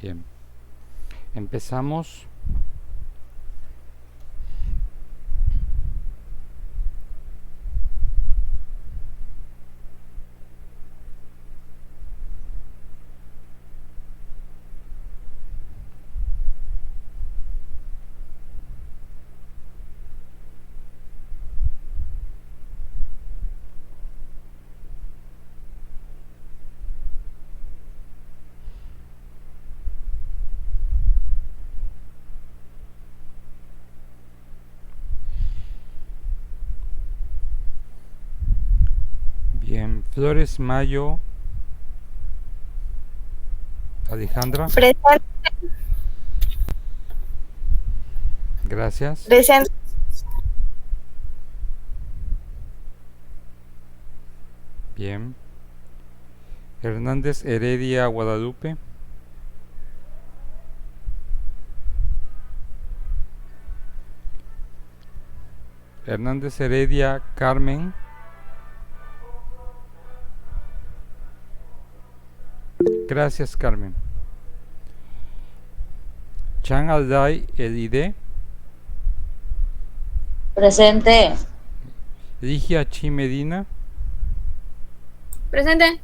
Bien, empezamos. Bien, Flores Mayo, Alejandra, Presente, gracias. presente, Bien, Hernández Heredia, Guadalupe, Hernández Heredia, Carmen, gracias Carmen. Chan Alday, Elide, Presente. Ligia Chi Medina, Presente.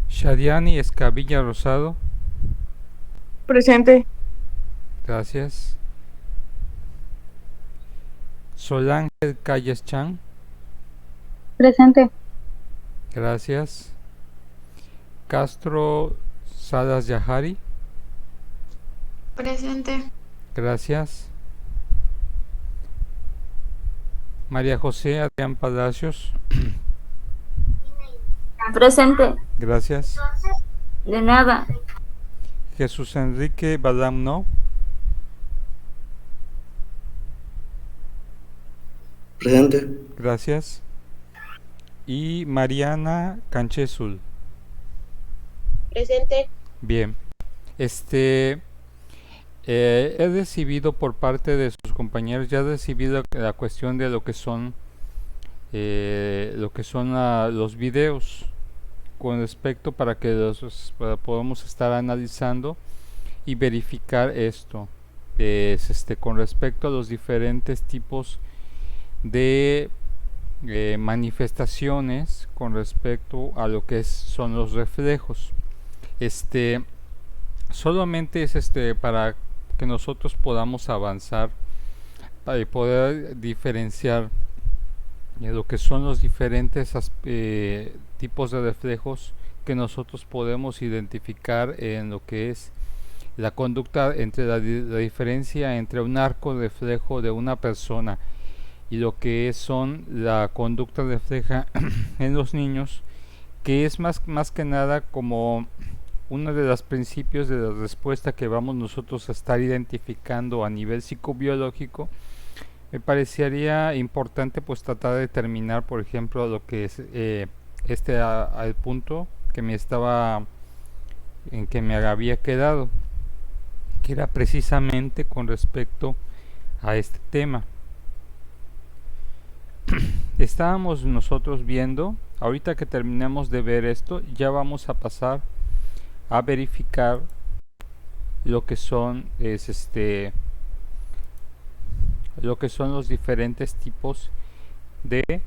Shadiani Escabilla Rosado, presente, gracias. Solángel Calles Chan, Presente. gracias. Castro Salas Yahari, Presente. gracias. María José Adrián Palacios, Presente. gracias. De nada. Jesús Enrique Balam No, Presente. gracias. Y Mariana Canchesul, presente, bien. He recibido por parte de sus compañeros, ya he recibido la cuestión de lo que son los videos con respecto para que podamos estar analizando y verificar esto. Con respecto a los diferentes tipos de manifestaciones con respecto a lo que son los reflejos. Solamente es para que nosotros podamos avanzar para poder diferenciar lo que son los diferentes tipos de reflejos que nosotros podemos identificar en lo que es la conducta, entre la diferencia entre un arco reflejo de una persona y lo que son la conducta refleja en los niños, que es más que nada como uno de los principios de la respuesta que vamos nosotros a estar identificando a nivel psicobiológico. Me parecería importante pues tratar de determinar, por ejemplo, lo que es al punto que me estaba en que me había quedado, que era precisamente con respecto a este tema. Estábamos nosotros viendo, ahorita que terminamos de ver esto, ya vamos a pasar a verificar lo que son lo que son los diferentes tipos de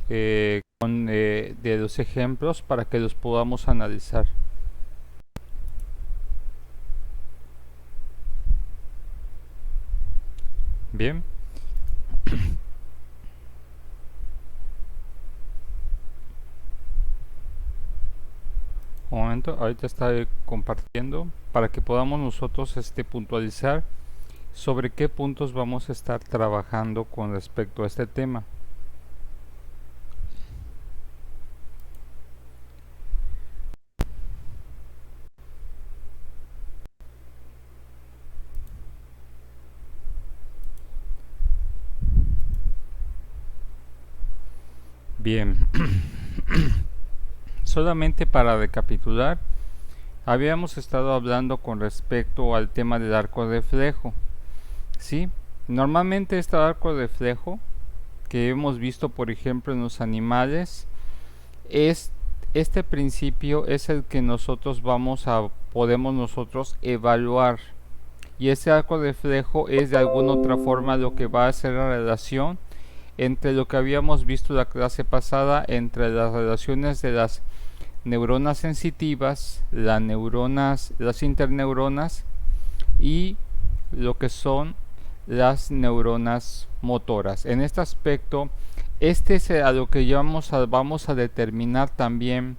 de los ejemplos para que los podamos analizar. Bien. Un momento, ahorita está compartiendo para que podamos nosotros puntualizar sobre qué puntos vamos a estar trabajando con respecto a este tema. Bien. Solamente para recapitular, habíamos estado hablando con respecto al tema del arco reflejo. ¿Sí? Normalmente este arco reflejo que hemos visto por ejemplo en los animales es este principio es el que nosotros podemos nosotros evaluar, y ese arco reflejo es de alguna otra forma lo que va a hacer la relación entre lo que habíamos visto la clase pasada, entre las relaciones de las neuronas sensitivas, las interneuronas y lo que son las neuronas motoras. En este aspecto, este es a lo que vamos a determinar también.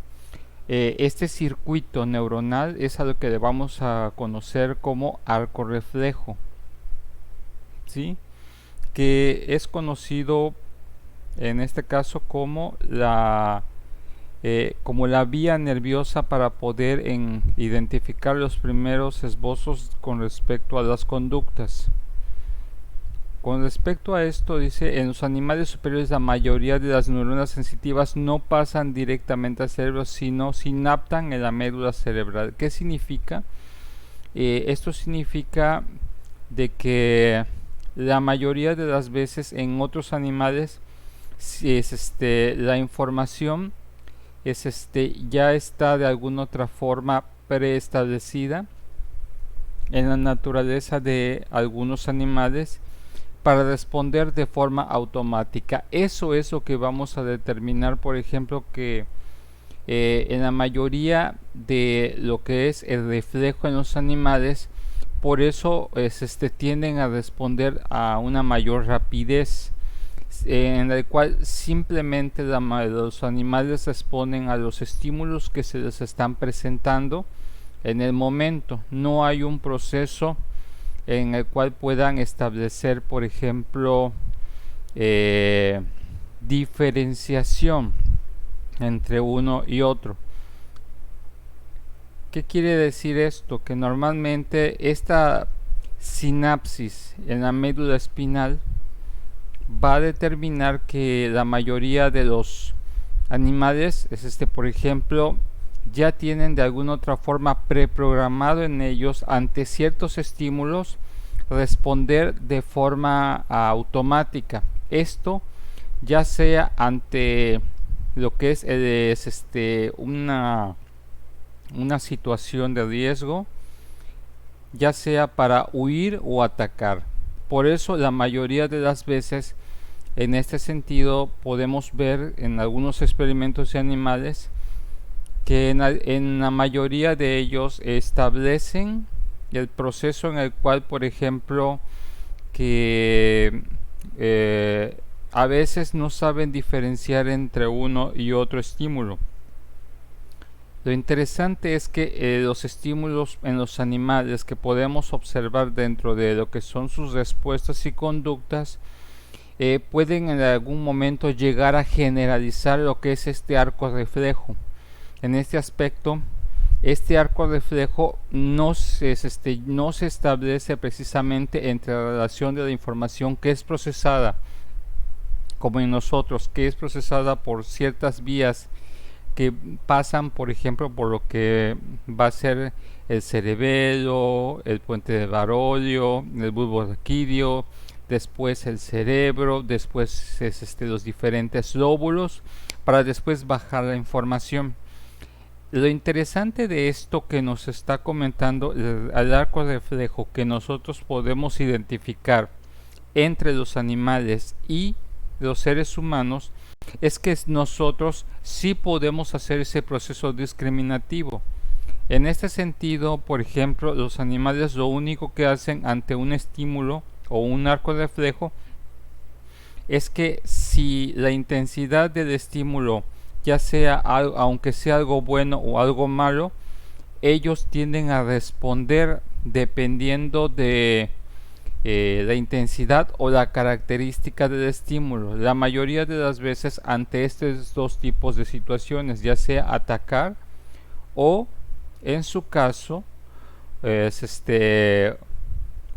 Este circuito neuronal es a lo que le vamos a conocer como arco reflejo, ¿sí? Que es conocido en este caso como la vía nerviosa para poder identificar los primeros esbozos con respecto a las conductas. Con respecto a esto, dice, en los animales superiores la mayoría de las neuronas sensitivas no pasan directamente al cerebro, sino sinaptan en la médula cerebral. ¿Qué significa? Esto significa de que la mayoría de las veces en otros animales la información ya está de alguna otra forma preestablecida en la naturaleza de algunos animales para responder de forma automática. Eso es lo que vamos a determinar, por ejemplo, que en la mayoría de lo que es el reflejo en los animales, por eso tienden a responder a una mayor rapidez, en la cual simplemente los animales responden a los estímulos que se les están presentando en el momento. No hay un proceso en el cual puedan establecer, por ejemplo, diferenciación entre uno y otro. ¿Qué quiere decir esto? Que normalmente esta sinapsis en la médula espinal va a determinar que la mayoría de los animales, por ejemplo, ya tienen de alguna otra forma preprogramado en ellos ante ciertos estímulos responder de forma automática. Esto ya sea ante lo que es una situación de riesgo, ya sea para huir o atacar. Por eso la mayoría de las veces en este sentido podemos ver en algunos experimentos de animales que en la mayoría de ellos establecen el proceso en el cual, por ejemplo, que a veces no saben diferenciar entre uno y otro estímulo. Lo interesante es que los estímulos en los animales que podemos observar dentro de lo que son sus respuestas y conductas pueden en algún momento llegar a generalizar lo que es este arco reflejo. En este aspecto, este arco reflejo no se establece precisamente entre la relación de la información que es procesada, como en nosotros, que es procesada por ciertas vías que pasan, por ejemplo, por lo que va a ser el cerebelo, el puente de Barolio, el bulbo raquídeo, después el cerebro, después los diferentes lóbulos, para después bajar la información. Lo interesante de esto que nos está comentando el arco reflejo que nosotros podemos identificar entre los animales y los seres humanos es que nosotros sí podemos hacer ese proceso discriminativo. En este sentido, por ejemplo, los animales lo único que hacen ante un estímulo o un arco reflejo es que si la intensidad del estímulo, ya sea aunque sea algo bueno o algo malo, ellos tienden a responder dependiendo de la intensidad o la característica del estímulo. La mayoría de las veces ante estos dos tipos de situaciones, ya sea atacar o en su caso es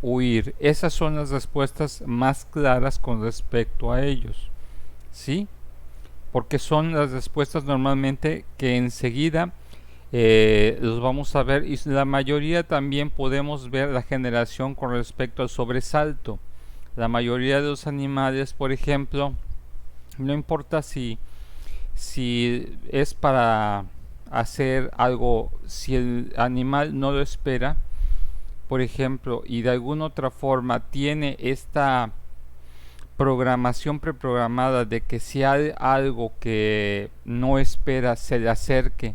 huir. Esas son las respuestas más claras con respecto a ellos, ¿sí? Porque son las respuestas normalmente que enseguida los vamos a ver, y la mayoría también podemos ver la generación con respecto al sobresalto. La mayoría de los animales, por ejemplo, no importa si si es para hacer algo, si el animal no lo espera, por ejemplo, y de alguna otra forma tiene esta programación preprogramada de que si hay algo que no espera se le acerque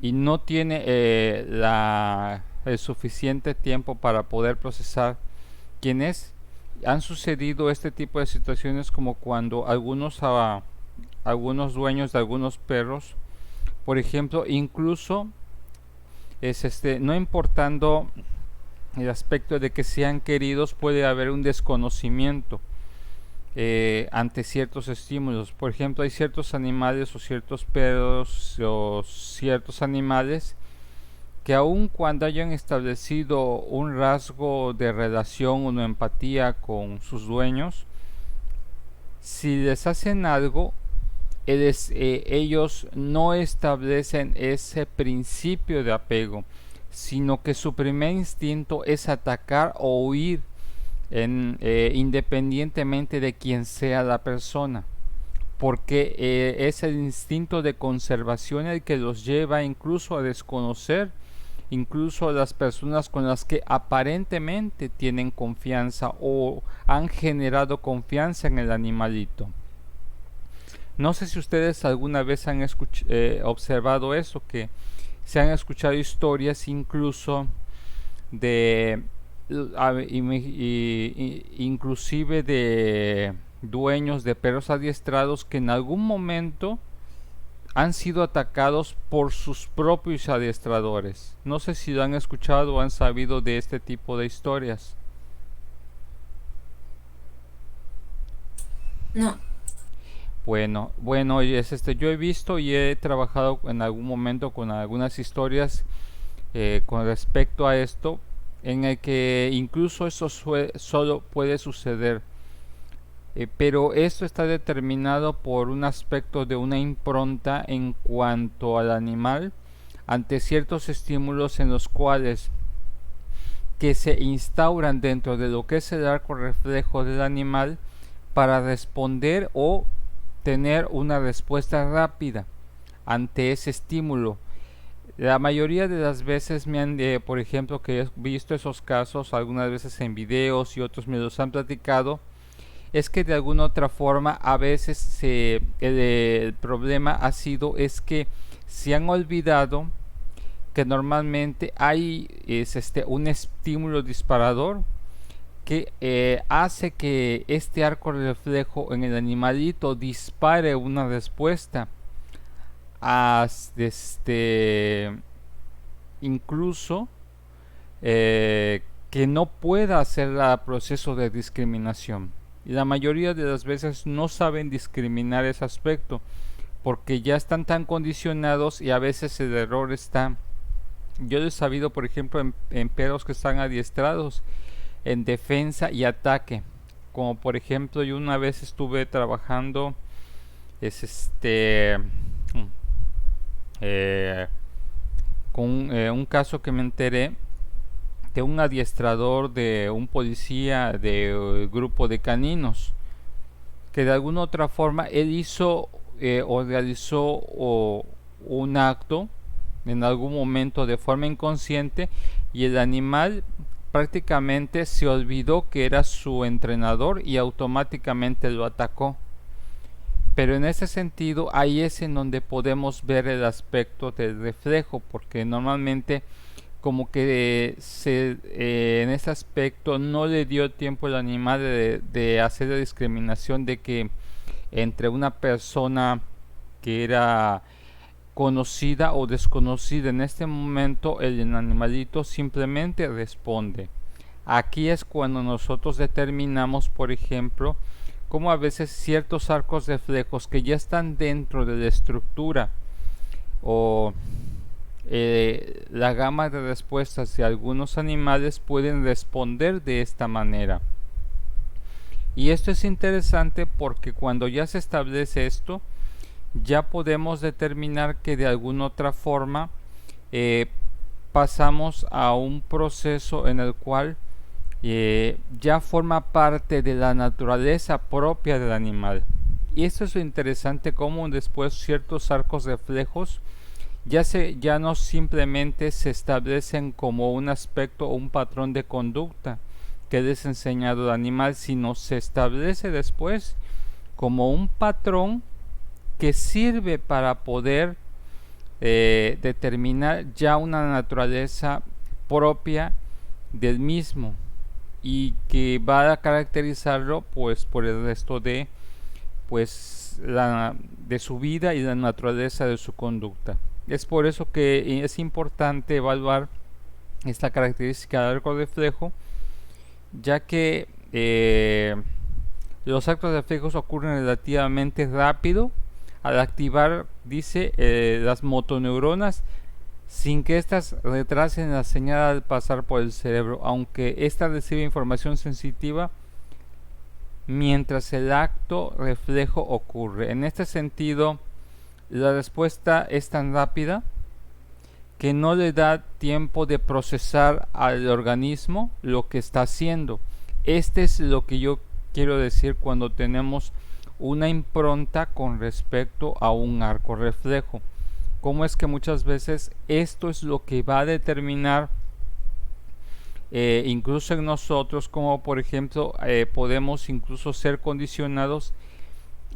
y no tiene el suficiente tiempo para poder procesar quién es, han sucedido este tipo de situaciones como cuando algunos dueños de algunos perros, por ejemplo, incluso no importando el aspecto de que sean queridos, puede haber un desconocimiento ante ciertos estímulos. Por ejemplo, hay ciertos animales o ciertos perros o ciertos animales que aun cuando hayan establecido un rasgo de relación o empatía con sus dueños, si les hacen algo, ellos no establecen ese principio de apego, sino que su primer instinto es atacar o huir independientemente de quién sea la persona, porque es el instinto de conservación el que los lleva incluso a desconocer incluso a las personas con las que aparentemente tienen confianza o han generado confianza en el animalito. No sé si ustedes alguna vez han observado eso, que se han escuchado historias incluso de inclusive de dueños de perros adiestrados que en algún momento han sido atacados por sus propios adiestradores. No sé si lo han escuchado o han sabido de este tipo de historias. No. Bueno, yo he visto y he trabajado en algún momento con algunas historias con respecto a esto, en el que incluso eso solo puede suceder. Pero esto está determinado por un aspecto de una impronta en cuanto al animal ante ciertos estímulos en los cuales que se instauran dentro de lo que es el arco reflejo del animal para responder o tener una respuesta rápida ante ese estímulo. La mayoría de las veces me han, por ejemplo, que he visto esos casos algunas veces en videos y otros me los han platicado, es que de alguna otra forma a veces el problema ha sido es que se han olvidado que normalmente hay un estímulo disparador que hace que este arco reflejo en el animalito dispare una respuesta incluso que no pueda hacer el proceso de discriminación. Y la mayoría de las veces no saben discriminar ese aspecto porque ya están tan condicionados y a veces el error está. Yo lo he sabido, por ejemplo, en perros que están adiestrados en defensa y ataque. Como por ejemplo, yo una vez estuve trabajando con un caso que me enteré de un adiestrador de un policía de grupo de caninos, que de alguna otra forma él hizo o realizó un acto en algún momento de forma inconsciente y el animal prácticamente se olvidó que era su entrenador y automáticamente lo atacó. Pero en ese sentido ahí es en donde podemos ver el aspecto del reflejo, porque normalmente como que en ese aspecto no le dio tiempo al animal de hacer la discriminación de que entre una persona que era conocida o desconocida. En este momento el animalito simplemente responde. Aquí es cuando nosotros determinamos, por ejemplo, como a veces ciertos arcos reflejos que ya están dentro de la estructura o la gama de respuestas de algunos animales pueden responder de esta manera. Y esto es interesante porque cuando ya se establece esto, ya podemos determinar que de alguna otra forma pasamos a un proceso en el cual ya forma parte de la naturaleza propia del animal. Y esto es lo interesante, como después ciertos arcos reflejos ya no simplemente se establecen como un aspecto o un patrón de conducta que es enseñado al animal, sino se establece después como un patrón que sirve para poder determinar ya una naturaleza propia del mismo y que va a caracterizarlo pues por el resto de de su vida y la naturaleza de su conducta. Es por eso que es importante evaluar esta característica del arco reflejo, ya que los arcos reflejos ocurren relativamente rápido al activar, dice, las motoneuronas sin que éstas retrasen la señal al pasar por el cerebro, aunque ésta recibe información sensitiva mientras el acto reflejo ocurre. En este sentido, la respuesta es tan rápida que no le da tiempo de procesar al organismo lo que está haciendo. Este es lo que yo quiero decir cuando tenemos una impronta con respecto a un arco reflejo. Cómo es que muchas veces esto es lo que va a determinar incluso en nosotros, como por ejemplo podemos incluso ser condicionados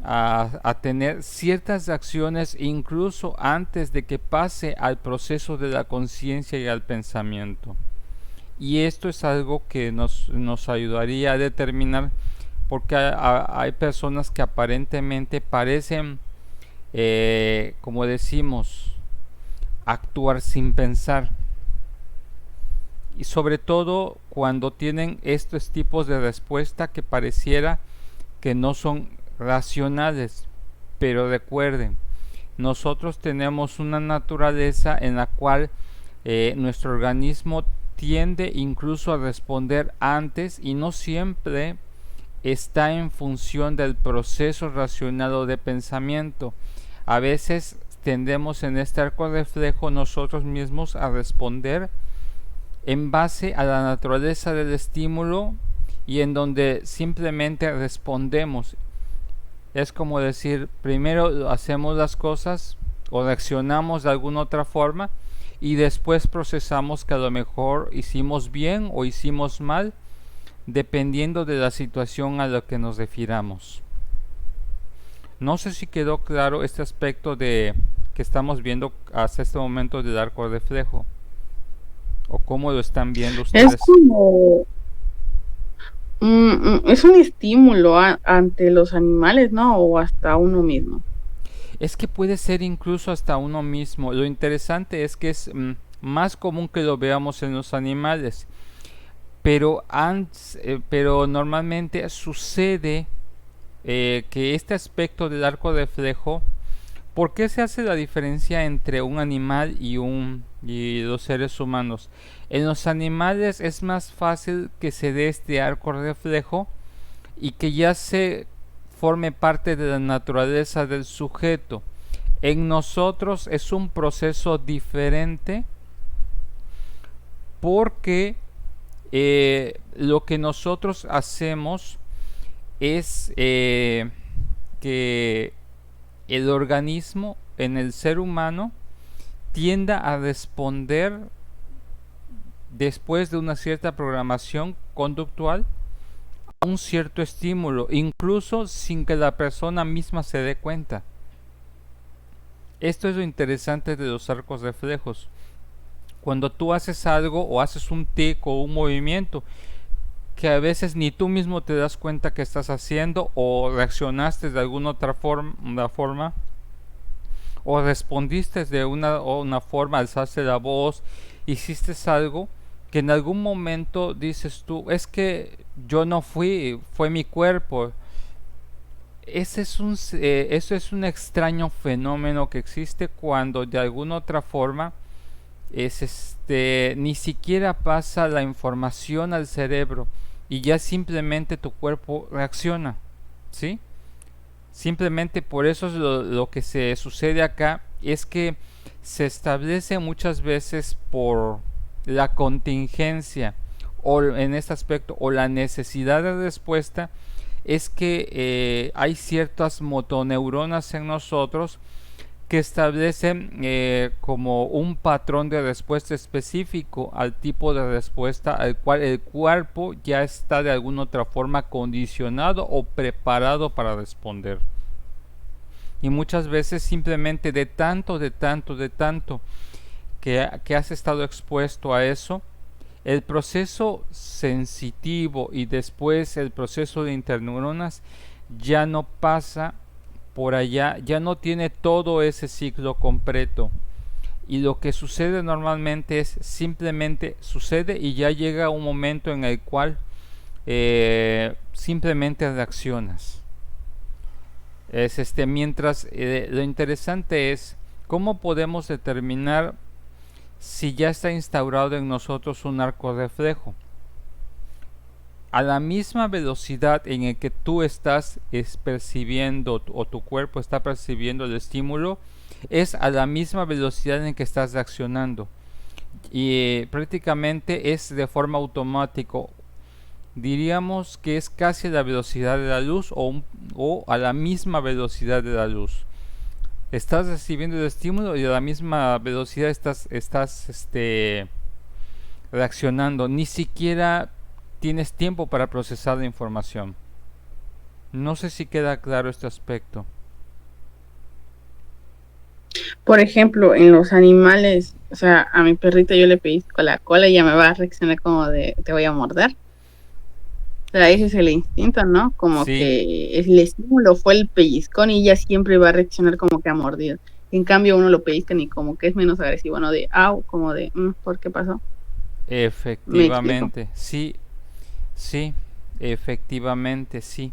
a tener ciertas acciones incluso antes de que pase al proceso de la conciencia y al pensamiento. Y esto es algo que nos ayudaría a determinar, porque hay personas que aparentemente parecen, como decimos, actuar sin pensar. Y sobre todo cuando tienen estos tipos de respuesta que pareciera que no son racionales. Pero recuerden, nosotros tenemos una naturaleza en la cual nuestro organismo tiende incluso a responder antes y no siempre está en función del proceso racional o de pensamiento. A veces tendemos en este arco reflejo nosotros mismos a responder en base a la naturaleza del estímulo y en donde simplemente respondemos. Es como decir, primero hacemos las cosas o reaccionamos de alguna otra forma y después procesamos que a lo mejor hicimos bien o hicimos mal, dependiendo de la situación a la que nos refiramos. No sé si quedó claro este aspecto de que estamos viendo hasta este momento del arco reflejo, o cómo lo están viendo ustedes. Es como es un estímulo ante los animales, ¿no? O hasta uno mismo. Es que puede ser incluso hasta uno mismo. Lo interesante es que es más común que lo veamos en los animales, pero normalmente sucede que este aspecto del arco reflejo, ¿por qué se hace la diferencia entre un animal y los seres humanos? En los animales es más fácil que se dé este arco reflejo y que ya se forme parte de la naturaleza del sujeto. En nosotros es un proceso diferente porque lo que nosotros hacemos es que el organismo en el ser humano tienda a responder después de una cierta programación conductual a un cierto estímulo, incluso sin que la persona misma se dé cuenta. Esto es lo interesante de los arcos reflejos. Cuando tú haces algo o haces un tic o un movimiento que a veces ni tú mismo te das cuenta que estás haciendo, o reaccionaste de alguna otra forma o respondiste de una forma, alzaste la voz, hiciste algo que en algún momento dices tú, es que yo no fui, fue mi cuerpo. Eso es un extraño fenómeno que existe cuando de alguna otra forma ni siquiera pasa la información al cerebro y ya simplemente tu cuerpo reacciona, ¿sí? Simplemente por eso es lo que se sucede acá, es que se establece muchas veces por la contingencia o en este aspecto o la necesidad de respuesta, es que hay ciertas motoneuronas en nosotros que establecen como un patrón de respuesta específico al tipo de respuesta al cual el cuerpo ya está de alguna otra forma condicionado o preparado para responder. Y muchas veces simplemente de tanto que has estado expuesto a eso, el proceso sensitivo y después el proceso de interneuronas ya no pasa por allá, ya no tiene todo ese ciclo completo. Y lo que sucede normalmente es simplemente sucede y ya llega un momento en el cual simplemente reaccionas. Mientras lo interesante es cómo podemos determinar si ya está instaurado en nosotros un arco reflejo. A la misma velocidad en el que tú estás percibiendo o tu cuerpo está percibiendo el estímulo, es a la misma velocidad en que estás reaccionando. Y prácticamente es de forma automática. Diríamos que es casi la velocidad de la luz o a la misma velocidad de la luz. Estás recibiendo el estímulo y a la misma velocidad estás reaccionando. Ni siquiera tienes tiempo para procesar la información. No sé si queda claro este aspecto. Por ejemplo, en los animales, o sea, a mi perrito yo le pellizco la cola y ya me va a reaccionar como de te voy a morder. O sea, ese es el instinto, ¿no? Como Sí. que el estímulo fue el pellizcón y ella siempre va a reaccionar como que a mordido. En cambio, uno lo pellizcan y como que es menos agresivo, ¿no? De au, como de, ¿por qué pasó? Efectivamente, sí, efectivamente, sí.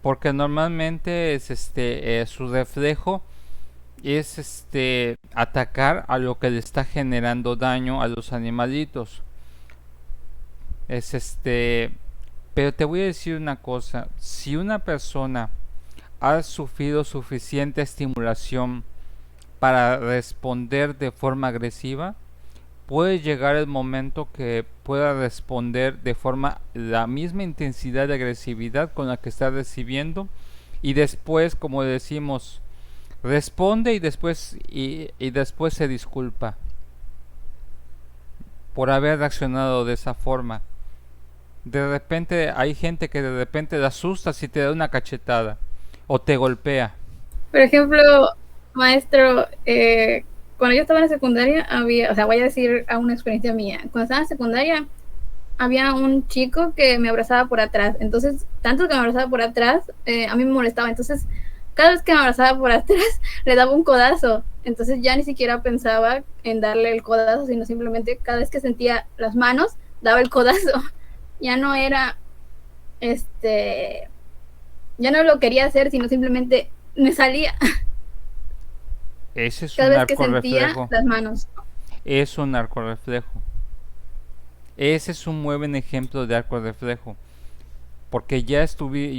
Porque normalmente es su reflejo es atacar a lo que le está generando daño a los animalitos. Es pero te voy a decir una cosa, si una persona ha sufrido suficiente estimulación para responder de forma agresiva, puede llegar el momento que pueda responder de forma la misma intensidad de agresividad con la que está recibiendo y después, como decimos, responde y después se disculpa por haber reaccionado de esa forma. De repente hay gente que de repente le asusta si te da una cachetada o te golpea. Por ejemplo, maestro, cuando yo estaba en la secundaria había, o sea, voy a decir a una experiencia mía. Cuando estaba en la secundaria había un chico que me abrazaba por atrás. Entonces, tanto que me abrazaba por atrás, a mí me molestaba. Entonces, cada vez que me abrazaba por atrás, le daba un codazo. Entonces ya ni siquiera pensaba en darle el codazo, sino simplemente cada vez que sentía las manos, daba el codazo. Ya no era, ya no lo quería hacer, sino simplemente me salía. Ese es Cada un vez que arco sentía reflejo. las manos. Es un arco reflejo. Ese es un muy buen ejemplo de arco reflejo. Porque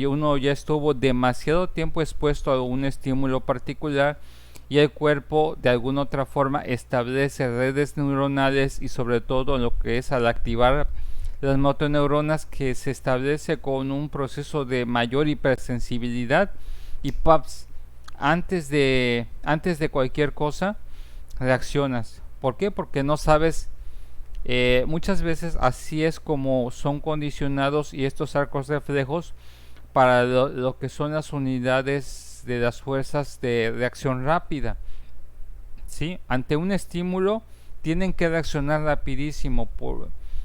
uno ya estuvo demasiado tiempo expuesto a un estímulo particular y el cuerpo de alguna otra forma establece redes neuronales y sobre todo lo que es al activar las motoneuronas que se establece con un proceso de mayor hipersensibilidad y paps, antes de cualquier cosa reaccionas. ¿Por qué? Porque no sabes. Muchas veces así es como son condicionados y estos arcos reflejos para lo que son las unidades de las fuerzas de reacción rápida. ¿Sí? Ante un estímulo tienen que reaccionar rapidísimo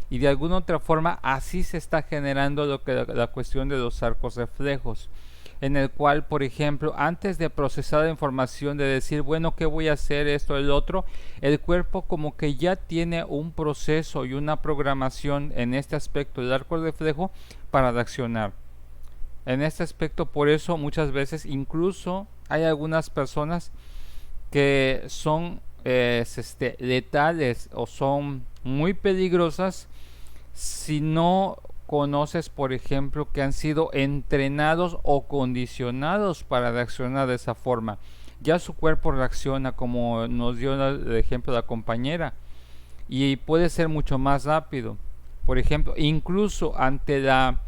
y de alguna otra forma así se está generando la cuestión de los arcos reflejos, en el cual, por ejemplo, antes de procesar la información, de decir, bueno, ¿qué voy a hacer? Esto, el otro, el cuerpo como que ya tiene un proceso y una programación en este aspecto del arco reflejo para reaccionar. En este aspecto, por eso muchas veces incluso hay algunas personas que son letales o son muy peligrosas si no conoces, por ejemplo, que han sido entrenados o condicionados para reaccionar de esa forma. Ya su cuerpo reacciona como nos dio el ejemplo la compañera y puede ser mucho más rápido. Por ejemplo, incluso ante la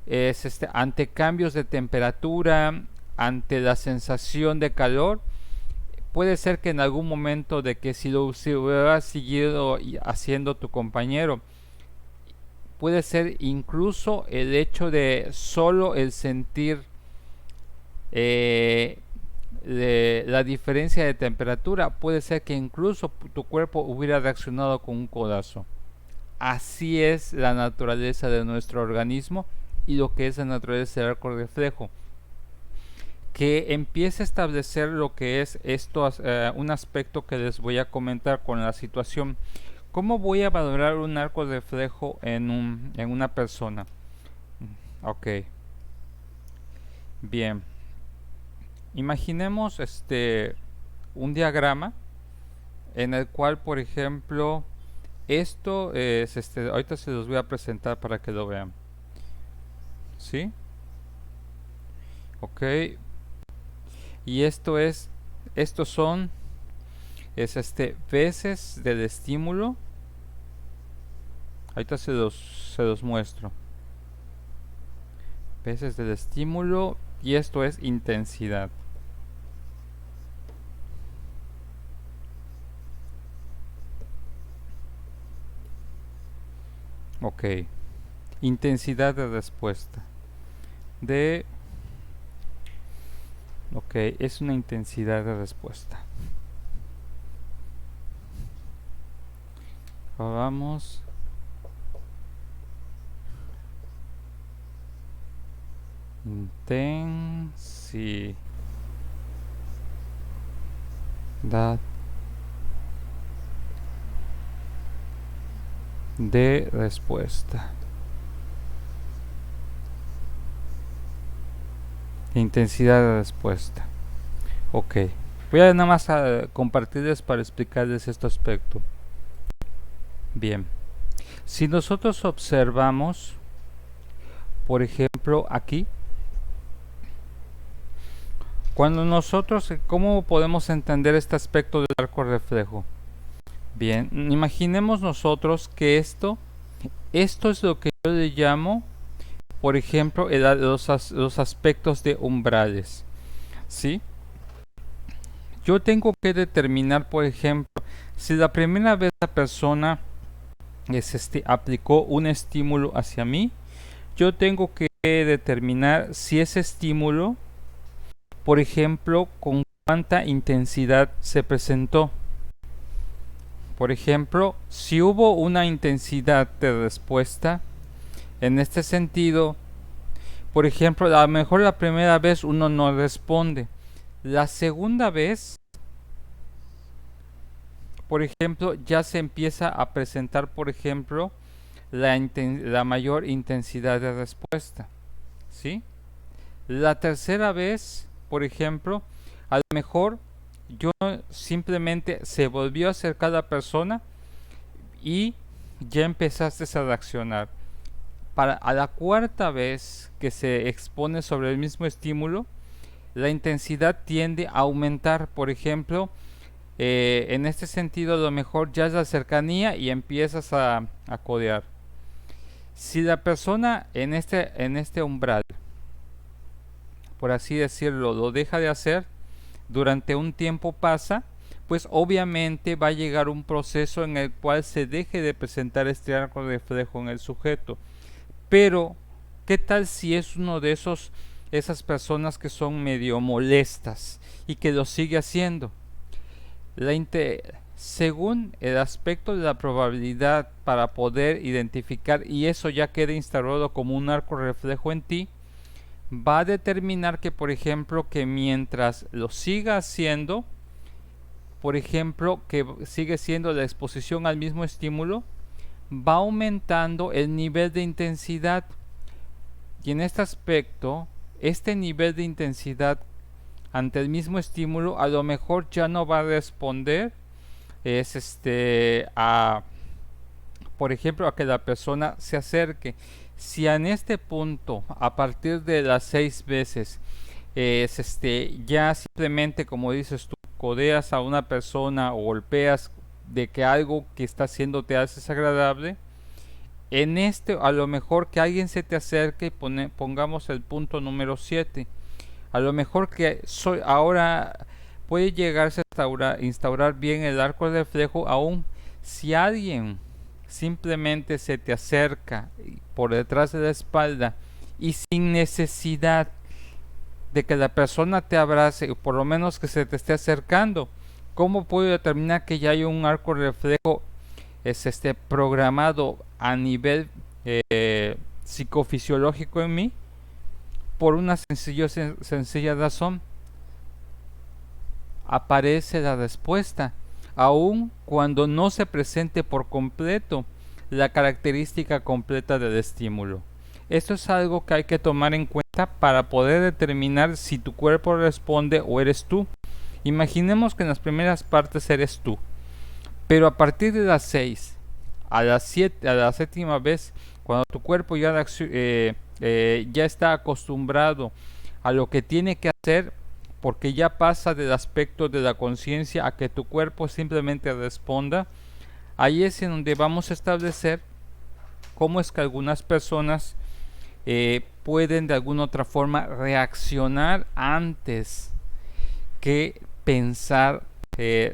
es ante cambios de temperatura, ante la sensación de calor. Puede ser que en algún momento de que si hubiera seguido haciendo tu compañero, puede ser incluso el hecho de solo el sentir la diferencia de temperatura, puede ser que incluso tu cuerpo hubiera reaccionado con un codazo. Así es la naturaleza de nuestro organismo y lo que es la naturaleza del arco reflejo, que empiece a establecer lo que es esto, un aspecto que les voy a comentar con la situación. ¿Cómo voy a valorar un arco reflejo en una persona? Ok, bien, imaginemos un diagrama en el cual, por ejemplo, esto es ahorita se los voy a presentar para que lo vean. ¿Sí? Ok. Y estos son veces del estímulo. Ahorita se los muestro. Veces del estímulo y esto es intensidad. Ok. Intensidad de respuesta. Ok, es una intensidad de respuesta. Vamos. Intensidad de respuesta. Intensidad de respuesta. Ok. Voy a nada más a compartirles para explicarles este aspecto. Bien. Si nosotros observamos, por ejemplo, aquí, cuando nosotros, ¿cómo podemos entender este aspecto del arco reflejo? Bien, imaginemos nosotros que esto es lo que yo le llamo, por ejemplo, los aspectos de umbrales. ¿Sí? Yo tengo que determinar, por ejemplo, si la primera vez la persona aplicó un estímulo hacia mí, yo tengo que determinar si ese estímulo, por ejemplo, con cuánta intensidad se presentó. Por ejemplo, si hubo una intensidad de respuesta, en este sentido, por ejemplo, a lo mejor la primera vez uno no responde. La segunda vez, por ejemplo, ya se empieza a presentar, por ejemplo, la mayor intensidad de respuesta. ¿Sí? La tercera vez, por ejemplo, a lo mejor yo simplemente se volvió a acercar la persona y ya empezaste a reaccionar. A la cuarta vez que se expone sobre el mismo estímulo, la intensidad tiende a aumentar. Por ejemplo, en este sentido, a lo mejor ya es la cercanía y empiezas a codear. Si la persona en este umbral, por así decirlo, lo deja de hacer, durante un tiempo pasa, pues obviamente va a llegar un proceso en el cual se deje de presentar este arco reflejo en el sujeto. Pero, ¿qué tal si es uno de esas personas que son medio molestas y que lo sigue haciendo? Según el aspecto de la probabilidad para poder identificar, y eso ya queda instalado como un arco reflejo en ti, va a determinar que, por ejemplo, que mientras lo siga haciendo, por ejemplo, que sigue siendo la exposición al mismo estímulo, va aumentando el nivel de intensidad. Y en este aspecto, este nivel de intensidad ante el mismo estímulo a lo mejor ya no va a responder por ejemplo, a que la persona se acerque. Si en este punto, a partir de las 6 veces, ya simplemente, como dices tú, codeas a una persona o golpeas de que algo que está haciendo te hace desagradable, En este, a lo mejor que alguien se te acerque y pongamos el punto número 7. A lo mejor que ahora puede llegarse a instaurar bien el arco de reflejo, aún si alguien simplemente se te acerca por detrás de la espalda y sin necesidad de que la persona te abrace, o por lo menos que se te esté acercando. ¿Cómo puedo determinar que ya hay un arco reflejo programado a nivel psicofisiológico en mí? Por una sencilla razón: aparece la respuesta, aun cuando no se presente por completo la característica completa del estímulo. Esto es algo que hay que tomar en cuenta para poder determinar si tu cuerpo responde o eres tú. Imaginemos que en las primeras partes eres tú, pero a partir de las 6 a las 7, a la séptima vez, cuando tu cuerpo ya está acostumbrado a lo que tiene que hacer, porque ya pasa del aspecto de la conciencia a que tu cuerpo simplemente responda, ahí es en donde vamos a establecer cómo es que algunas personas pueden de alguna otra forma reaccionar antes que pensar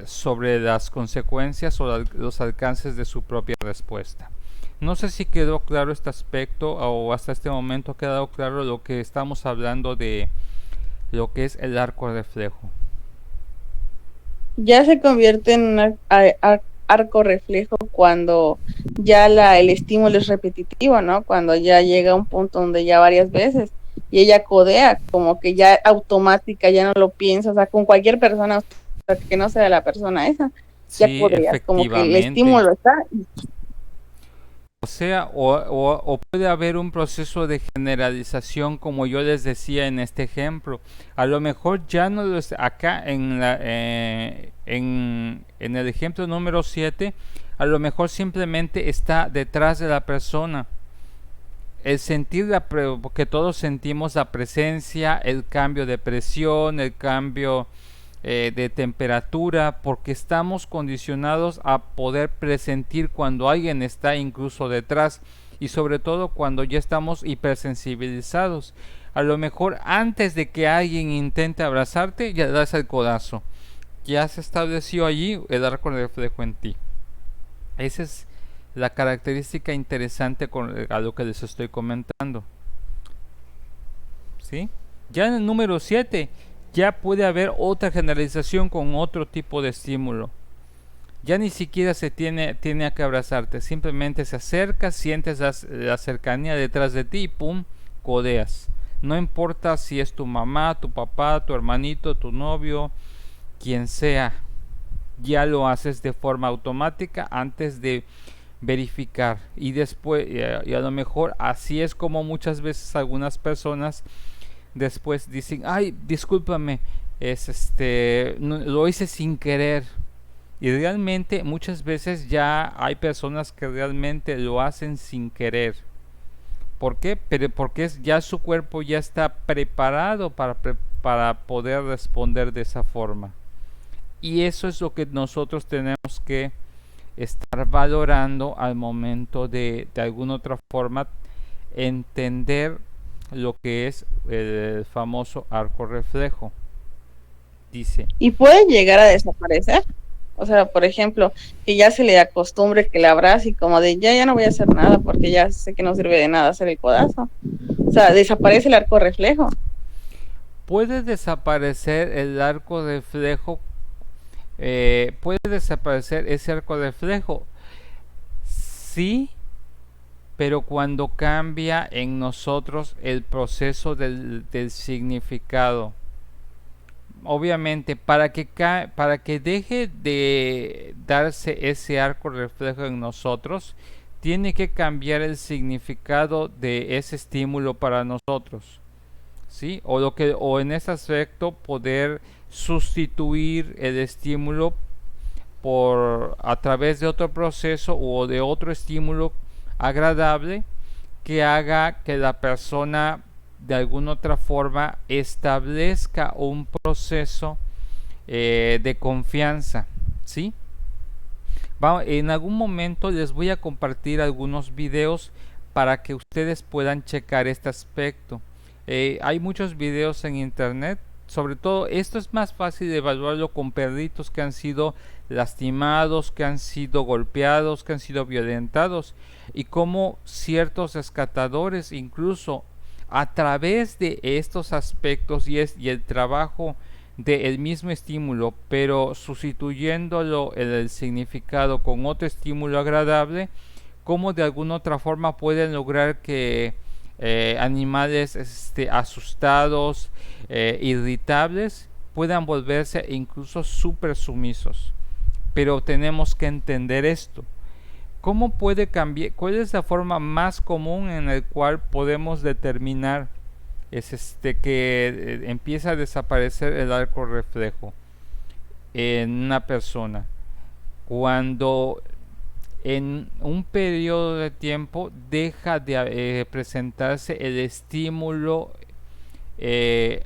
sobre las consecuencias o los alcances de su propia respuesta. No sé si quedó claro este aspecto, o hasta este momento ha quedado claro lo que estamos hablando de lo que es el arco reflejo. Ya se convierte en un arco reflejo cuando ya el estímulo es repetitivo, ¿no? Cuando ya llega a un punto donde ya varias veces y ella codea, como que ya automática, ya no lo piensa, o sea, con cualquier persona, o sea, que no sea la persona esa, ya Sí, codea, como que el estímulo está. O sea, o puede haber un proceso de generalización, como yo les decía en este ejemplo. A lo mejor ya no lo es acá en el ejemplo número 7, a lo mejor simplemente está detrás de la persona. El sentir porque todos sentimos la presencia, el cambio de presión, el cambio de temperatura, porque estamos condicionados a poder presentir cuando alguien está incluso detrás, y sobre todo cuando ya estamos hipersensibilizados. A lo mejor antes de que alguien intente abrazarte, ya das el codazo, ya se estableció allí el arco reflejo en ti. Esa es la característica interesante a lo que les estoy comentando, ¿sí? Ya en el número 7 ya puede haber otra generalización con otro tipo de estímulo. Ya ni siquiera se tiene que abrazarte, simplemente se acerca, sientes la cercanía detrás de ti y pum, codeas. No importa si es tu mamá, tu papá, tu hermanito, tu novio, quien sea, ya lo haces de forma automática antes de verificar. Y después, y a lo mejor así es como muchas veces algunas personas después dicen: ay, discúlpame, lo hice sin querer. Y realmente muchas veces ya hay personas que realmente lo hacen sin querer. ¿Por qué? Pero porque ya su cuerpo ya está preparado para poder responder de esa forma. Y eso es lo que nosotros tenemos que estar valorando al momento de alguna otra forma entender lo que es el famoso arco reflejo. Dice: ¿y puede llegar a desaparecer? O sea, por ejemplo, que ya se le acostumbre que le abrace y como de ya no voy a hacer nada porque ya sé que no sirve de nada hacer el codazo. O sea, desaparece el arco reflejo. Puede desaparecer el arco reflejo, puede desaparecer ese arco reflejo, sí, pero cuando cambia en nosotros el proceso del significado. Obviamente, para que deje de darse ese arco reflejo en nosotros, tiene que cambiar el significado de ese estímulo para nosotros, ¿sí? O en ese aspecto poder sustituir el estímulo a través de otro proceso o de otro estímulo agradable que haga que la persona de alguna otra forma establezca un proceso de confianza, ¿sí? En algún momento les voy a compartir algunos videos para que ustedes puedan checar este aspecto. Hay muchos videos en internet. Sobre todo esto es más fácil de evaluarlo con perritos que han sido lastimados, que han sido golpeados, que han sido violentados, y cómo ciertos rescatadores incluso a través de estos aspectos y el trabajo del mismo estímulo, pero sustituyéndolo el significado con otro estímulo agradable, cómo de alguna otra forma pueden lograr que animales asustados, irritables, puedan volverse incluso súper sumisos. Pero tenemos que entender esto. ¿Cómo puede cambiar? ¿Cuál es la forma más común en la cual podemos determinar que empieza a desaparecer el arco reflejo en una persona? Cuando en un periodo de tiempo deja de presentarse el estímulo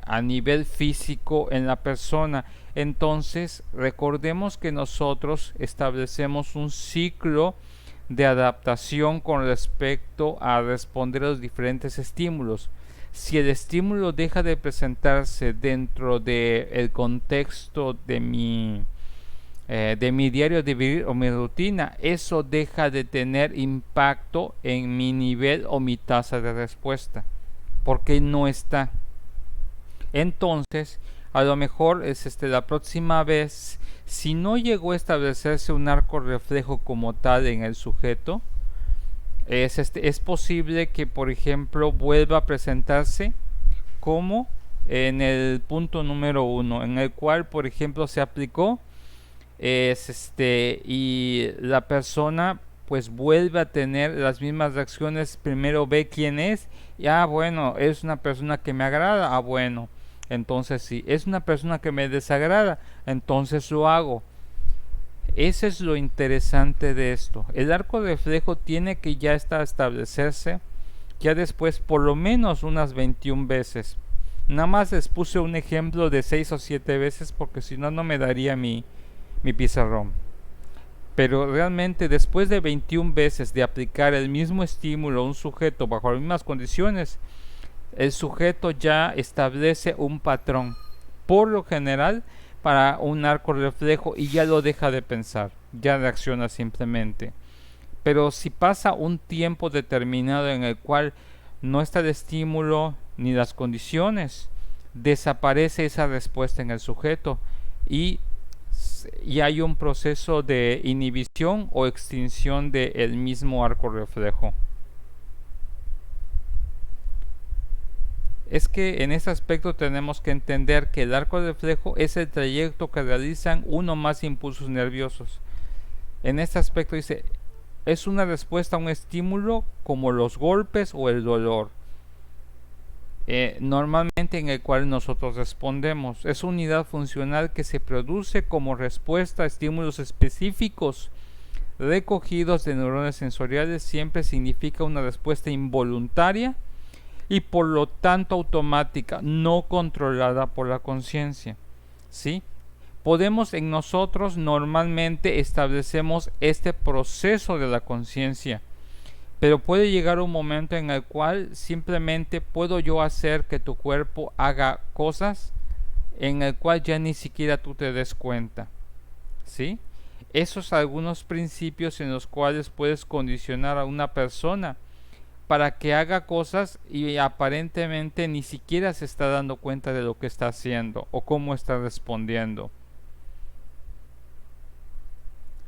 a nivel físico en la persona. Entonces recordemos que nosotros establecemos un ciclo de adaptación con respecto a responder a los diferentes estímulos. Si el estímulo deja de presentarse dentro del contexto de mi diario de vivir o mi rutina, eso deja de tener impacto en mi nivel o mi tasa de respuesta, porque no está. Entonces, a lo mejor es la próxima vez, si no llegó a establecerse un arco reflejo como tal en el sujeto, es posible que, por ejemplo, vuelva a presentarse como en el punto número 1, en el cual, por ejemplo, se aplicó y la persona pues vuelve a tener las mismas reacciones. Primero ve quién es y bueno, es una persona que me agrada, bueno, entonces sí. Es una persona que me desagrada, entonces lo hago. Ese es lo interesante de esto. El arco reflejo tiene que ya establecerse ya después por lo menos unas 21 veces. Nada más les puse un ejemplo de 6 o 7 veces porque si no, no me daría mi pizarrón. Pero realmente después de 21 veces de aplicar el mismo estímulo a un sujeto bajo las mismas condiciones, el sujeto ya establece un patrón, por lo general, para un arco reflejo, y ya lo deja de pensar, ya reacciona simplemente. Pero si pasa un tiempo determinado en el cual no está el estímulo ni las condiciones, desaparece esa respuesta en el sujeto y hay un proceso de inhibición o extinción del mismo arco reflejo. Es que en ese aspecto tenemos que entender que el arco reflejo es el trayecto que realizan uno o más impulsos nerviosos. En este aspecto dice, es una respuesta a un estímulo como los golpes o el dolor, normalmente en el cual nosotros respondemos. Es una unidad funcional que se produce como respuesta a estímulos específicos recogidos de neuronas sensoriales. Siempre significa una respuesta involuntaria y por lo tanto automática, no controlada por la conciencia. ¿Sí? Podemos en nosotros normalmente establecemos este proceso de la conciencia, pero puede llegar un momento en el cual simplemente puedo yo hacer que tu cuerpo haga cosas en el cual ya ni siquiera tú te des cuenta. ¿Sí? Esos son algunos principios en los cuales puedes condicionar a una persona para que haga cosas y aparentemente ni siquiera se está dando cuenta de lo que está haciendo o cómo está respondiendo.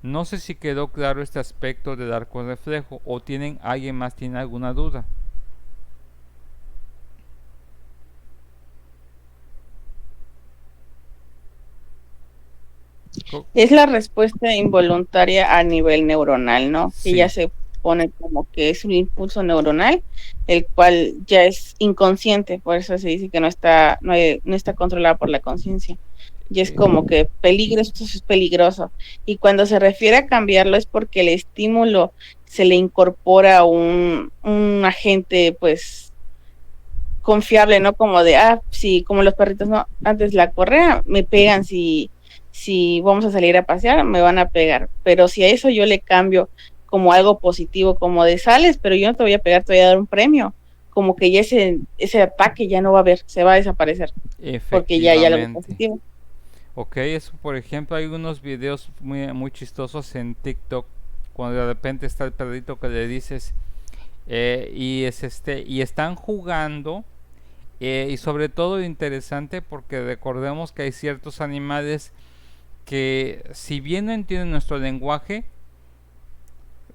No sé si quedó claro este aspecto del arco reflejo o alguien más tiene alguna duda. Es la respuesta involuntaria a nivel neuronal, ¿no? Sí. Que ya se pone como que es un impulso neuronal, el cual ya es inconsciente, por eso se dice que no está controlado por la conciencia. Y es como que peligroso, esto es peligroso. Y cuando se refiere a cambiarlo es porque el estímulo se le incorpora un agente, pues, confiable, ¿no? Como de, sí, como los perritos, ¿no? Antes la correa, me pegan si si vamos a salir a pasear, me van a pegar. Pero si a eso yo le cambio como algo positivo, como de sales, pero yo no te voy a pegar, te voy a dar un premio, como que ya ese ataque ya no va a haber, se va a desaparecer, porque ya hay algo positivo. Ok, eso por ejemplo, hay unos videos muy chistosos en TikTok, cuando de repente está el perrito que le dices, y están jugando, y sobre todo interesante porque recordemos que hay ciertos animales que, si bien no entienden nuestro lenguaje,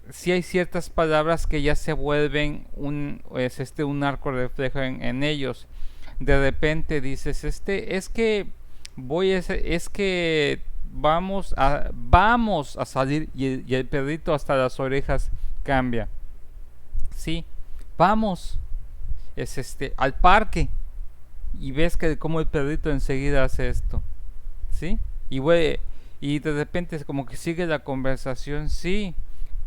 sí hay ciertas palabras que ya se vuelven un arco reflejo en ellos. De repente dices, es que es que vamos a salir, y el perrito hasta las orejas cambia. Sí, vamos al parque, y ves que como el perrito enseguida hace esto, ¿sí? Y de repente es como que sigue la conversación, sí,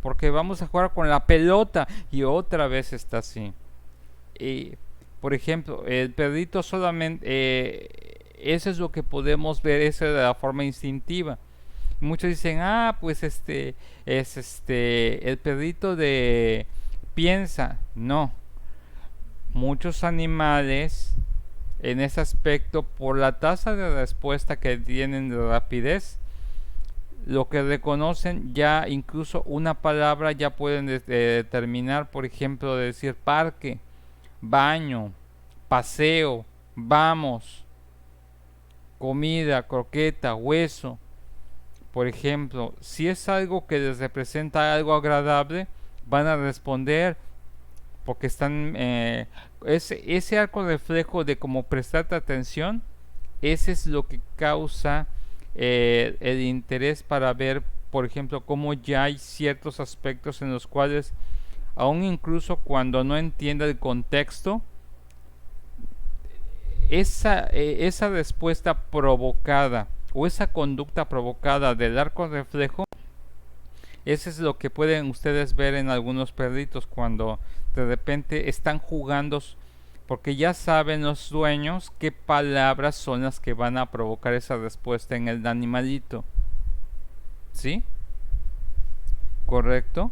porque vamos a jugar con la pelota, y otra vez está así. Por ejemplo, el perrito solamente, eso es lo que podemos ver, eso de la forma instintiva. Muchos dicen, pues el perrito de piensa. No, muchos animales en ese aspecto, por la tasa de respuesta que tienen de rapidez, lo que reconocen, ya incluso una palabra ya pueden determinar, por ejemplo, decir parque, baño, paseo, vamos, comida, croqueta, hueso. Por ejemplo, si es algo que les representa algo agradable, van a responder, porque están ese arco reflejo de como prestarte atención, ese es lo que causa el interés para ver, por ejemplo, cómo ya hay ciertos aspectos en los cuales, aún incluso cuando no entienda el contexto, esa respuesta provocada o esa conducta provocada del arco reflejo, eso es lo que pueden ustedes ver en algunos perritos cuando de repente están jugando, porque ya saben los dueños qué palabras son las que van a provocar esa respuesta en el animalito. ¿Sí? ¿Correcto?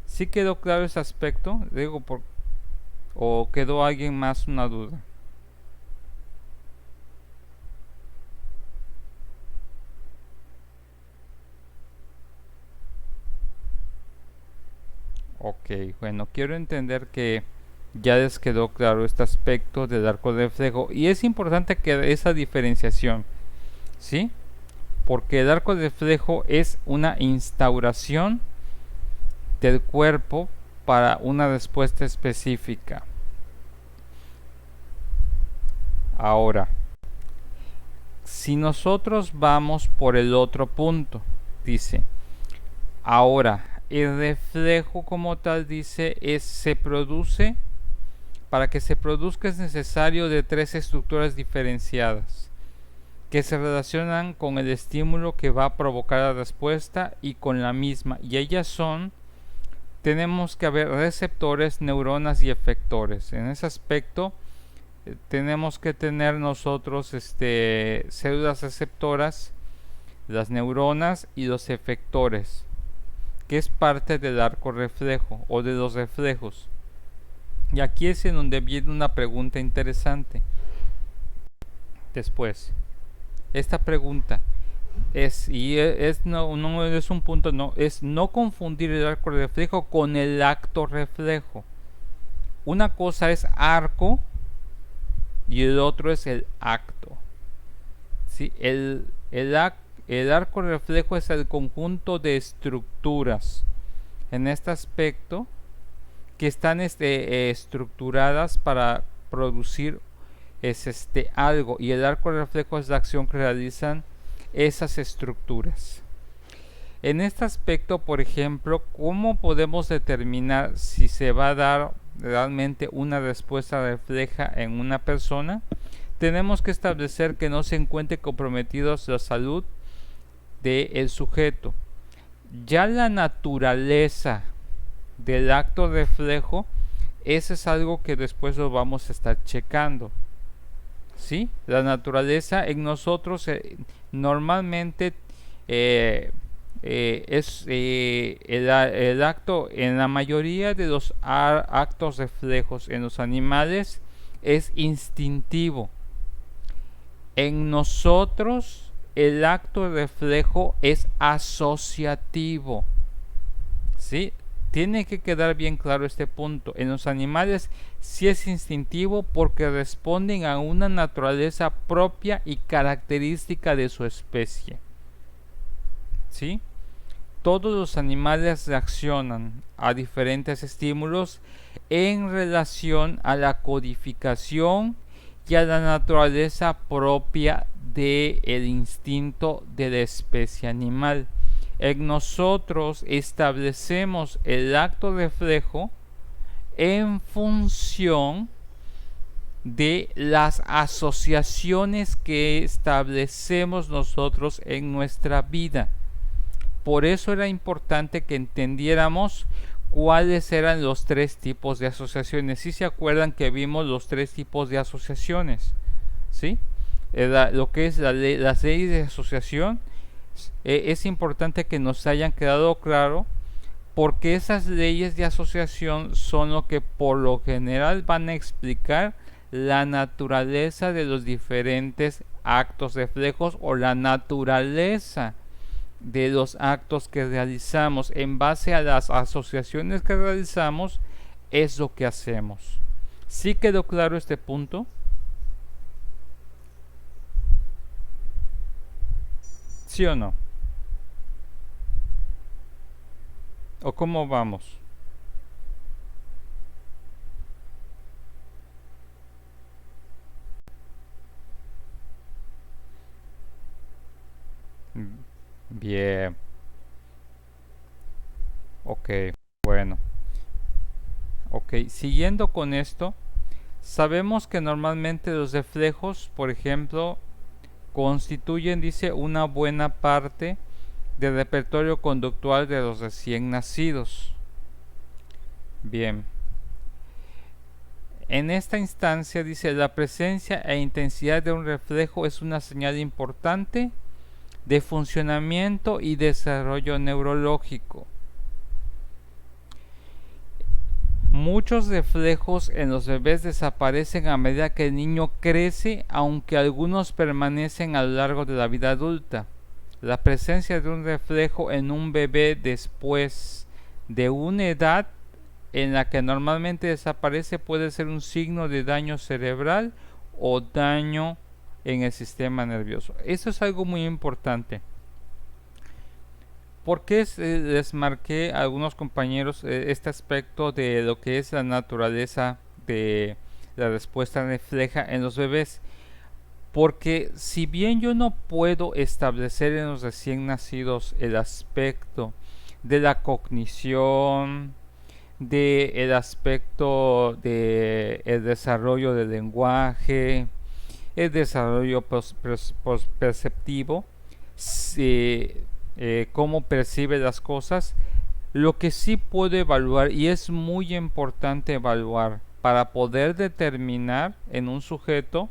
¿Sí quedó claro ese aspecto? Digo, ¿o quedó alguien más una duda? Ok, bueno, quiero entender que ya les quedó claro este aspecto del arco reflejo, y es importante que esa diferenciación, ¿sí? Porque el arco reflejo es una instauración del cuerpo para una respuesta específica. Ahora, si nosotros vamos por el otro punto, dice, ahora, el reflejo como tal, dice, se produce, para que se produzca es necesario de tres estructuras diferenciadas que se relacionan con el estímulo que va a provocar la respuesta y con la misma, y ellas son, tenemos que haber receptores, neuronas y efectores. En ese aspecto tenemos que tener nosotros células receptoras, las neuronas y los efectores, que es parte del arco reflejo o de los reflejos. Y aquí es en donde viene una pregunta interesante. Después, esta pregunta no es un punto, no, es no confundir el arco reflejo con el acto reflejo. Una cosa es arco y el otro es el acto. ¿Sí? El arco reflejo es el conjunto de estructuras en este aspecto que están estructuradas para producir algo, y el arco reflejo es la acción que realizan esas estructuras. En este aspecto, por ejemplo, ¿cómo podemos determinar si se va a dar realmente una respuesta refleja en una persona? Tenemos que establecer que no se encuentre comprometido la salud del sujeto. Ya la naturaleza del acto reflejo, eso es algo que después lo vamos a estar checando. ¿Sí? La naturaleza en nosotros normalmente el acto en la mayoría de los actos reflejos en los animales es instintivo. En nosotros el acto reflejo es asociativo. ¿Sí? Tiene que quedar bien claro este punto. En los animales sí es instintivo porque responden a una naturaleza propia y característica de su especie. ¿Sí? Todos los animales reaccionan a diferentes estímulos en relación a la codificación y a la naturaleza propia del instinto de la especie animal. En nosotros establecemos el acto reflejo en función de las asociaciones que establecemos nosotros en nuestra vida. Por eso era importante que entendiéramos cuáles eran los tres tipos de asociaciones. ¿Sí se acuerdan que vimos los tres tipos de asociaciones? ¿Sí? Lo que es las leyes de asociación. Es importante que nos hayan quedado claro porque esas leyes de asociación son lo que por lo general van a explicar la naturaleza de los diferentes actos reflejos o la naturaleza de los actos que realizamos. En base a las asociaciones que realizamos es lo que hacemos. ¿Sí quedó claro este punto? ¿Sí o no? ¿O cómo vamos? Bien. Ok, bueno. Ok, siguiendo con esto, sabemos que normalmente los reflejos, por ejemplo, constituyen, dice, una buena parte del repertorio conductual de los recién nacidos. Bien. En esta instancia, dice, la presencia e intensidad de un reflejo es una señal importante de funcionamiento y desarrollo neurológico. Muchos reflejos en los bebés desaparecen a medida que el niño crece, aunque algunos permanecen a lo largo de la vida adulta. La presencia de un reflejo en un bebé después de una edad en la que normalmente desaparece puede ser un signo de daño cerebral o daño en el sistema nervioso. Eso es algo muy importante. ¿Por qué les marqué a algunos compañeros este aspecto de lo que es la naturaleza de la respuesta refleja en los bebés? Porque si bien yo no puedo establecer en los recién nacidos el aspecto de la cognición, del aspecto del desarrollo del lenguaje, el desarrollo perceptivo, cómo percibe las cosas, lo que sí puedo evaluar, y es muy importante evaluar para poder determinar en un sujeto,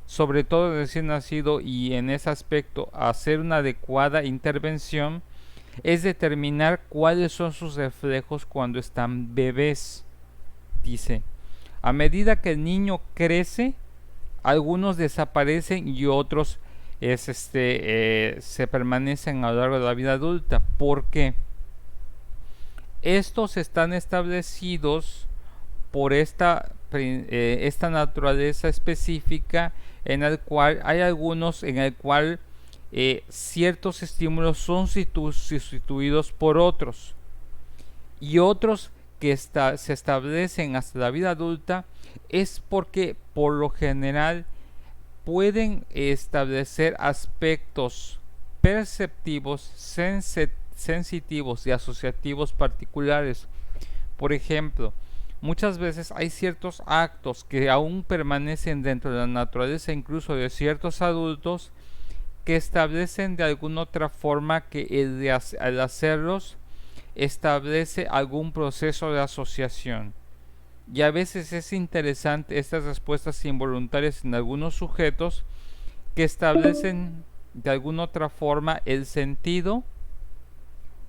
sobre todo recién nacido, y en ese aspecto hacer una adecuada intervención, es determinar cuáles son sus reflejos cuando están bebés. Dice, a medida que el niño crece, algunos desaparecen y otros se permanecen a lo largo de la vida adulta. ¿Por qué? Estos están establecidos por esta naturaleza específica, en el cual hay algunos en el cual ciertos estímulos son sustituidos por otros, y otros que se establecen hasta la vida adulta es porque por lo general pueden establecer aspectos perceptivos, sensitivos y asociativos particulares. Por ejemplo, muchas veces hay ciertos actos que aún permanecen dentro de la naturaleza incluso de ciertos adultos, que establecen de alguna otra forma que al hacerlos establece algún proceso de asociación. Y a veces es interesante estas respuestas involuntarias en algunos sujetos que establecen de alguna otra forma el sentido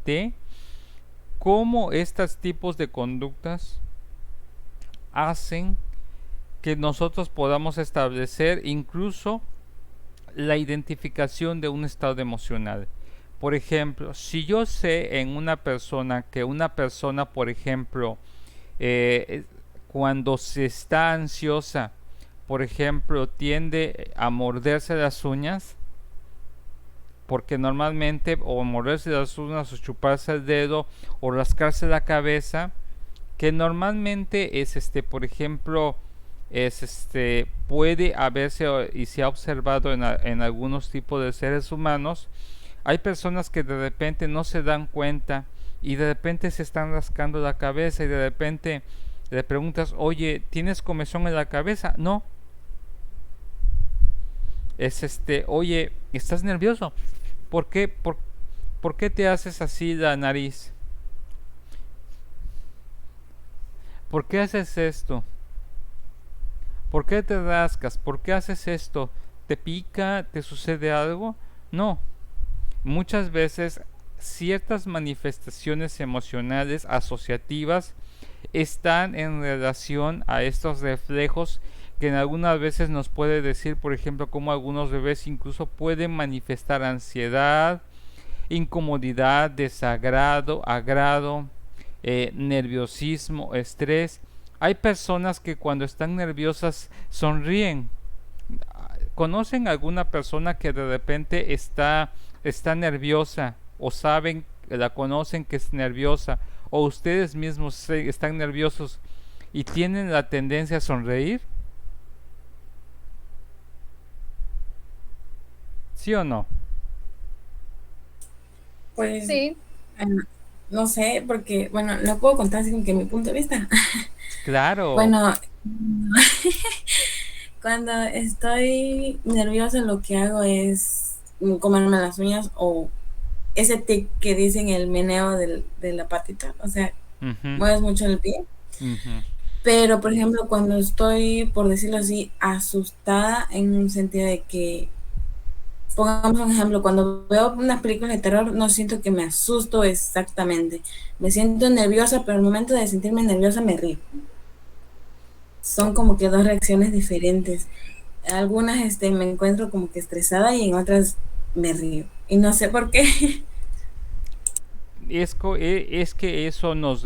de cómo estos tipos de conductas hacen que nosotros podamos establecer incluso la identificación de un estado emocional. Por ejemplo, si yo sé en una persona que una persona, por ejemplo, cuando se está ansiosa, por ejemplo, tiende a morderse las uñas, porque normalmente o morderse las uñas o chuparse el dedo o rascarse la cabeza, que normalmente es por ejemplo, es puede haberse y se ha observado en algunos tipos de seres humanos. Hay personas que de repente no se dan cuenta y de repente se están rascando la cabeza y de repente le preguntas, oye, ¿tienes comezón en la cabeza? No. Es oye, ¿estás nervioso? ¿Por qué? ¿Por qué te haces así la nariz? ¿Por qué haces esto? ¿Por qué te rascas? ¿Por qué haces esto? ¿Te pica? ¿Te sucede algo? No. Muchas veces ciertas manifestaciones emocionales asociativas están en relación a estos reflejos que en algunas veces nos puede decir, por ejemplo, como algunos bebés incluso pueden manifestar ansiedad, incomodidad, desagrado, agrado, nerviosismo, estrés. Hay personas que cuando están nerviosas sonríen. ¿Conocen alguna persona que de repente está nerviosa o saben, la conocen que es nerviosa o ustedes mismos están nerviosos y tienen la tendencia a sonreír? ¿Sí o no? Pues Sí, no sé, porque, bueno, no puedo contar así como que mi punto de vista. Claro. Bueno, cuando estoy nerviosa lo que hago es comerme las uñas o ese tic que dicen el meneo de la patita, o sea, Ujú, mueves mucho el pie. ujú. Pero, por ejemplo, cuando estoy, por decirlo así, asustada en un sentido de que, pongamos un ejemplo, cuando veo una película de terror no siento que me asusto exactamente. Me siento nerviosa, pero al momento de sentirme nerviosa me río. Son como que dos reacciones diferentes. Algunas me encuentro como que estresada y en otras me río. Y no sé por qué. Es que eso nos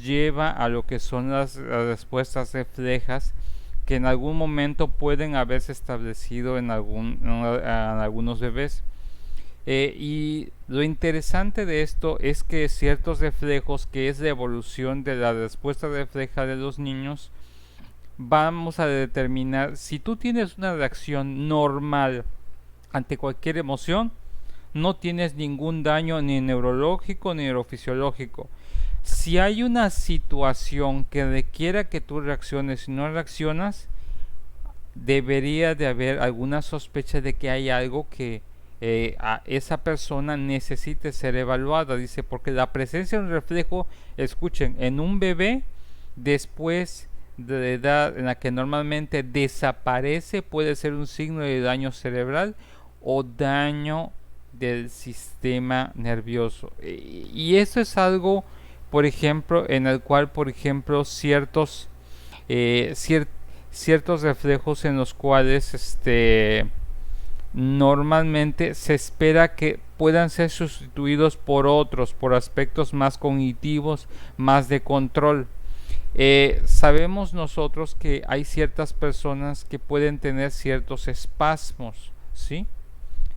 lleva a lo que son las respuestas reflejas que en algún momento pueden haberse establecido en algunos bebés. Y lo interesante de esto es que ciertos reflejos, que es la evolución de la respuesta refleja de los niños, vamos a determinar si tú tienes una reacción normal ante cualquier emoción, no tienes ningún daño ni neurológico ni neurofisiológico. Si hay una situación que requiera que tú reacciones y no reaccionas, debería de haber alguna sospecha de que hay algo que a esa persona necesite ser evaluada. Dice, porque la presencia de un reflejo, escuchen, en un bebé después de la edad en la que normalmente desaparece, puede ser un signo de daño cerebral o daño del sistema nervioso. Y eso es algo, por ejemplo, en el cual, por ejemplo, ciertos reflejos en los cuales normalmente se espera que puedan ser sustituidos por otros, por aspectos más cognitivos, más de control. Sabemos nosotros que hay ciertas personas que pueden tener ciertos espasmos, ¿sí?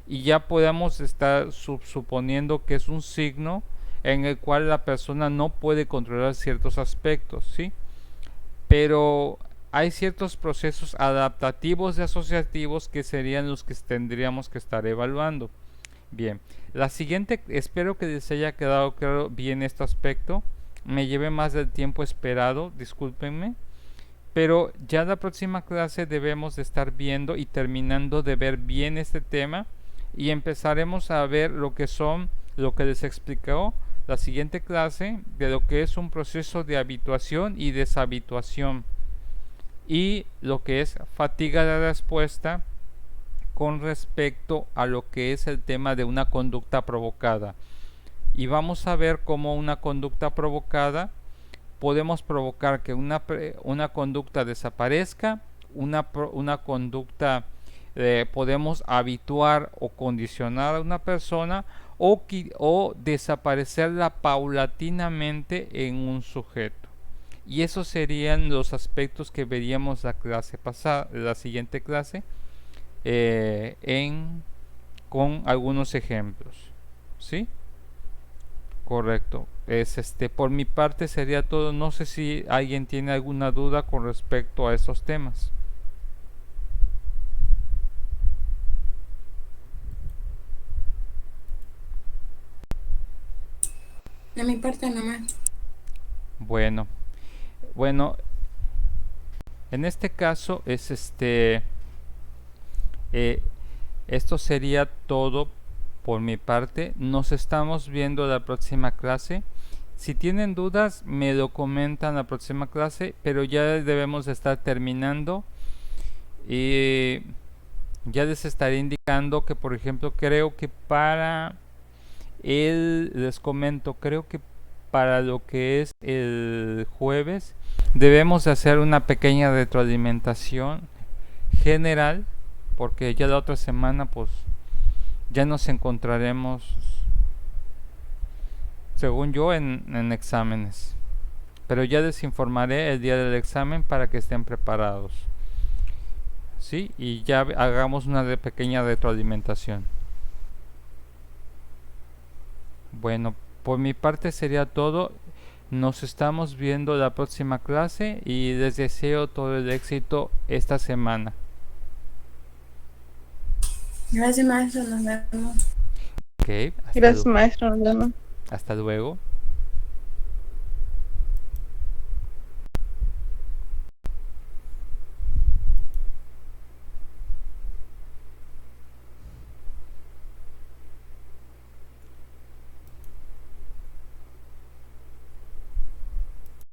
Y ya podemos estar suponiendo que es un signo en el cual la persona no puede controlar ciertos aspectos, ¿sí? Pero hay ciertos procesos adaptativos y asociativos que serían los que tendríamos que estar evaluando. Bien, la siguiente, espero que les haya quedado claro bien este aspecto. Me llevé más del tiempo esperado, discúlpenme. Pero ya la próxima clase debemos de estar viendo y terminando de ver bien este tema. Y empezaremos a ver lo que les explicó la siguiente clase, de lo que es un proceso de habituación y deshabituación. Y lo que es fatiga de respuesta, con respecto a lo que es el tema de una conducta provocada. Y vamos a ver cómo una conducta provocada podemos provocar que una conducta desaparezca, una conducta podemos habituar o condicionar a una persona o desaparecerla paulatinamente en un sujeto. Y esos serían los aspectos que veríamos la clase pasada, la siguiente clase, con algunos ejemplos. ¿Sí? Correcto. Por mi parte sería todo. No sé si alguien tiene alguna duda con respecto a esos temas. De mi parte nomás. Bueno, en este caso es esto sería todo por mi parte. Nos estamos viendo la próxima clase. Si tienen dudas, me lo comentan la próxima clase, pero ya debemos de estar terminando. Y ya les estaré indicando que, por ejemplo, creo que les comento, creo que para lo que es el jueves debemos de hacer una pequeña retroalimentación general, porque ya la otra semana pues ya nos encontraremos, según yo, en exámenes, pero ya les informaré el día del examen para que estén preparados, ¿sí? Y ya hagamos una pequeña retroalimentación. Bueno, por mi parte sería todo. Nos estamos viendo la próxima clase y les deseo todo el éxito esta semana. Gracias, maestro. Nos vemos. Ok, Gracias, maestro. Nos vemos. hasta luego.